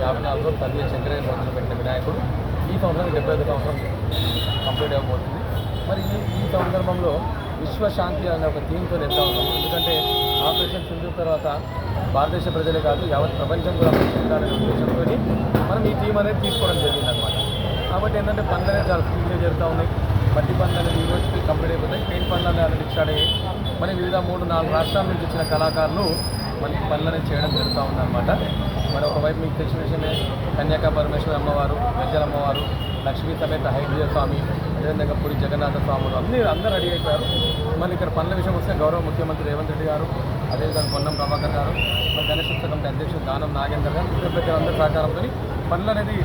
జ్ఞాపకాలతో తల్లి శంకరయ్య మొదలు పెట్టిన వినాయకుడు ఈ సంవత్సరం 75వ సంవత్సరం కంప్లీట్ అయిపోతుంది. మరి ఈ సందర్భంలో విశ్వశాంతి అనే ఒక థీమ్తో వెళ్తా ఉన్నాము. ఎందుకంటే ఆపరేషన్ సింధూర్ తర్వాత భారతదేశ ప్రజలే కాదు యావత్ ప్రపంచం కూడా ఉండాలనే ఉద్దేశంతో మనం ఈ థీమ్ అనేది తీసుకోవడం జరిగింది అనమాట. కాబట్టి ఏంటంటే పనులు అనేది చాలా స్పీడ్గా జరుగుతూ ఉన్నాయి. మట్టి పనులు అనేది ఈ రోజుకి కంప్లీట్ అయిపోతాయి. పెయింట్ పనులు అనేది స్టార్ట్ అయ్యాయి. మరి వివిధ 3-4 రాష్ట్రాల నుంచి వచ్చిన కళాకారులు మనకి పనులు అనేది చేయడం జరుగుతూ ఉందన్నమాట. మరి ఒకవైపు మీకు తెలిసిన విషయమే కన్యాకా పరమేశ్వరి అమ్మవారు, గజ్జల అమ్మవారు, లక్ష్మీ సమేత హైగ్రీవ స్వామి, అదేవిధంగా పూరి జగన్నాథ స్వాములు అందరూ రెడీ అయిపోయారు. మరి ఇక్కడ పనుల విషయం వస్తే గౌరవ ముఖ్యమంత్రి రేవంత్ రెడ్డి గారు, అదేవిధంగా పొన్నం ప్రభాకర్ గారు, మరి గణేశోత్సవ కమిటీ అధ్యక్షుడు దానం నాగేందర్ గారు, అందరి సహకారంతో పనులు అనేది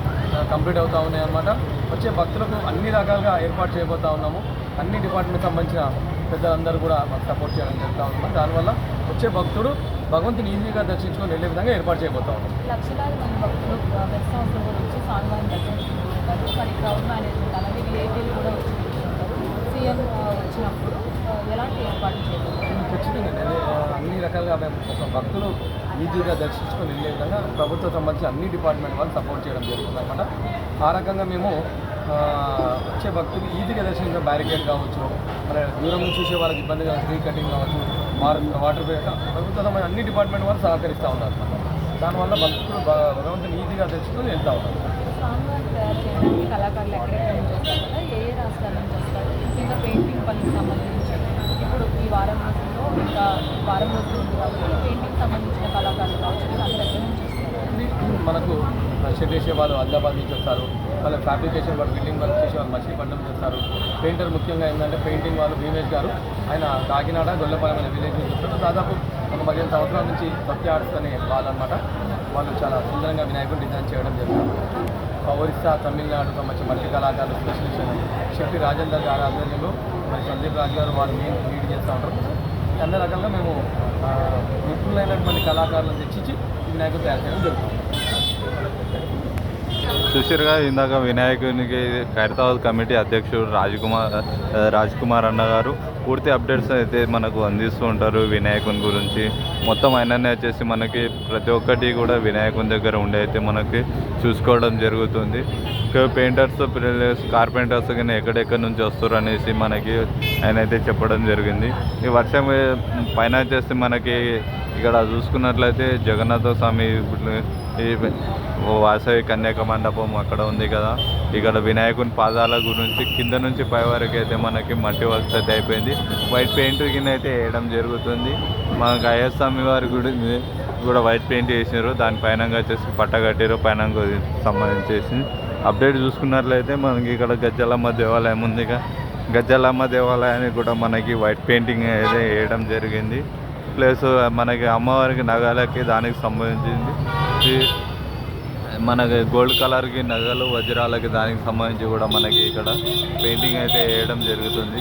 కంప్లీట్ అవుతూ ఉన్నాయి అన్నమాట. వచ్చే భక్తులకు అన్ని రకాలుగా ఏర్పాటు చేయబోతూ ఉన్నాము. అన్ని డిపార్ట్మెంట్ సంబంధించిన పెద్దలందరూ కూడా మాకు సపోర్ట్ చేయడం జరుగుతూ ఉన్నాం. దానివల్ల వచ్చే భక్తుడు భగవంతుని ఈజీగా దర్శించుకొని వెళ్ళే విధంగా ఏర్పాటు చేయబోతా ఉన్నాం. లక్షలాది మంది భక్తులు ప్రతి సంవత్సరం కూడా వచ్చి స్వామివారిని దర్శించుకుంటారు. మరి క్రౌడ్ మేనేజ్మెంట్ అలాగే విఐపీలు కూడా వచ్చి కూర్చుంటారు. సీఎం వచ్చినప్పుడు ఎలాంటి ఏర్పాట్లు చేయబోతున్నారు? ఖచ్చితంగా అన్ని రకాలుగా మేము ఒక భక్తులు ఈజీగా దర్శించుకొని వెళ్ళే విధంగా ప్రభుత్వం సంబంధించి అన్ని డిపార్ట్మెంట్ వాళ్ళు సపోర్ట్ చేయడం జరుగుతుంది అనమాట. ఆ రకంగా మేము వచ్చే భక్తులు ఈజీగా దర్శించిన బ్యారికేడ్ కావచ్చు, మన దూరం నుంచి చూసే వాళ్ళకి ఇబ్బంది కావచ్చు, ట్రీ కటింగ్ కావచ్చు, వాటర్ ప్రభుత్వం సంబంధించి అన్ని డిపార్ట్మెంట్ వాళ్ళు సహకరిస్తూ ఉన్నారు అనమాట. దానివల్ల భక్తులు భగవంతుని ఈజీగా దర్శించుకొని వెళ్తూ ఉన్నారు. స్వామివారిని తయారు చేయడానికి కళాకారులు ఎక్కడెక్కడ నుంచి వస్తారు కదా, ఏ రాష్ట్రాల నుంచి వస్తారు? ఇంకా పెయింటింగ్ పనికి సంబంధించి ఇప్పుడు ఈ వారం రోజుల్లో ఇంకా వారం రోజులు ఉంది కాబట్టి పెయింటింగ్ సంబంధించిన కళాకారులు కావచ్చు అందరూ ఎక్కడి నుంచి వస్తారు? మనకు షెడ్ వేసే వాళ్ళు ఆదిలాబాద్ నుంచి వస్తారు. వాళ్ళ ఫ్యాబ్రికేషన్ వాళ్ళు బిల్డింగ్ వర్క్ చేసే వాళ్ళు మచిలీపట్నం నుంచి వస్తారు. పెయింటర్ ముఖ్యంగా ఏంటంటే పెయింటింగ్ వాళ్ళు భీమేష్ గారు, ఆయన కాకినాడ గొల్లపాలెం అనే విలేజ్ నుంచి వస్తారు. దాదాపు ఒక 15 సంవత్సరాల నుంచి సత్య ఆర్ట్స్ అనే వాళ్ళనమాట. వాళ్ళు చాలా సుందరంగా వినాయకుడు డిజైన్ చేయడం జరుగుతుంది. ఒరిస్సా, తమిళనాడు సంబంధించిన మట్టి కళాకారులు స్పెషలిస్ట్ శెట్టి రాజేందర్ గారి ఆధ్వర్యంలో మరి సందీప్ రాజు గారు వాళ్ళు లీడ్ చేస్తూ ఉంటారు. అన్ని రకాలుగా మేము నిపుణులైనటువంటి కళాకారులను తెచ్చి వినాయకుడు తయారు చేయడం జరుగుతుంది. చూసిరుగా ఇందాక వినాయకునికి ఖైరతాబాద్ కమిటీ అధ్యక్షుడు రాజ్ కుమార్ అన్న గారు పూర్తి అప్డేట్స్ అయితే మనకు అందిస్తూ ఉంటారు వినాయకుని గురించి. మొత్తం ఆయననే వచ్చేసి మనకి ప్రతి ఒక్కటి కూడా వినాయకుని దగ్గర ఉండి అయితే మనకి చూసుకోవడం జరుగుతుంది. పెయింటర్స్, కార్పెంటర్స్ కానీ ఎక్కడెక్కడి నుంచి వస్తారు అనేసి మనకి ఆయన అయితే చెప్పడం జరిగింది. ఈ వర్షం పైన వచ్చేసి మనకి ఇక్కడ చూసుకున్నట్లయితే జగన్నాథ స్వామి ఈ వాసవి కన్యాక మండపం అక్కడ ఉంది కదా, ఇక్కడ వినాయకుని పాదాల గురించి కింద నుంచి పై వరకు అయితే మనకి మట్టి వర్క్స్ అయితే అయిపోయింది. వైట్ పెయింట్ కింద అయితే వేయడం జరుగుతుంది. మనకు అయ్యప్ప స్వామి వారి గుడి కూడా వైట్ పెయింట్ వేసినారు. దానిపైన వచ్చేసి పట్ట కట్టారు. పైన సంబంధించేసి అప్డేట్ చూసుకున్నట్లయితే మనకి ఇక్కడ గజ్జలమ్మ దేవాలయం ఉంది. గజ్జలమ్మ దేవాలయానికి కూడా మనకి వైట్ పెయింటింగ్ అయితే వేయడం జరిగింది. ప్లస్ మనకి అమ్మవారికి నగలకి దానికి సంబంధించింది మనకి గోల్డ్ కలర్కి నగలు, వజ్రాలకి దానికి సంబంధించి కూడా మనకి ఇక్కడ పెయింటింగ్ అయితే వేయడం జరుగుతుంది.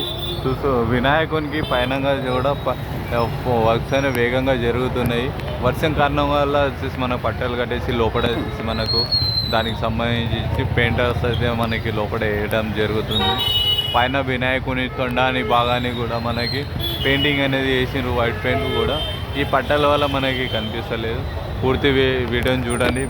వినాయకునికి పైన కూడా వర్క్స్ అనేవి వేగంగా జరుగుతున్నాయి. వర్షం కారణం వల్ల వచ్చేసి మనకు పట్టెలు కట్టేసి లోపల మనకు దానికి సంబంధించి పెయింటర్స్ అయితే మనకి లోపల వేయడం జరుగుతుంది. పైన వినాయకుని తొండాని భాగాన్ని కూడా మనకి పెయింటింగ్ అనేది వేసినారు, వైట్ పెయింట్ కూడా. ఈ పట్టల వల్ల మనకి కనిపిస్తలేదు. పూర్తి వీడియోని చూడండి.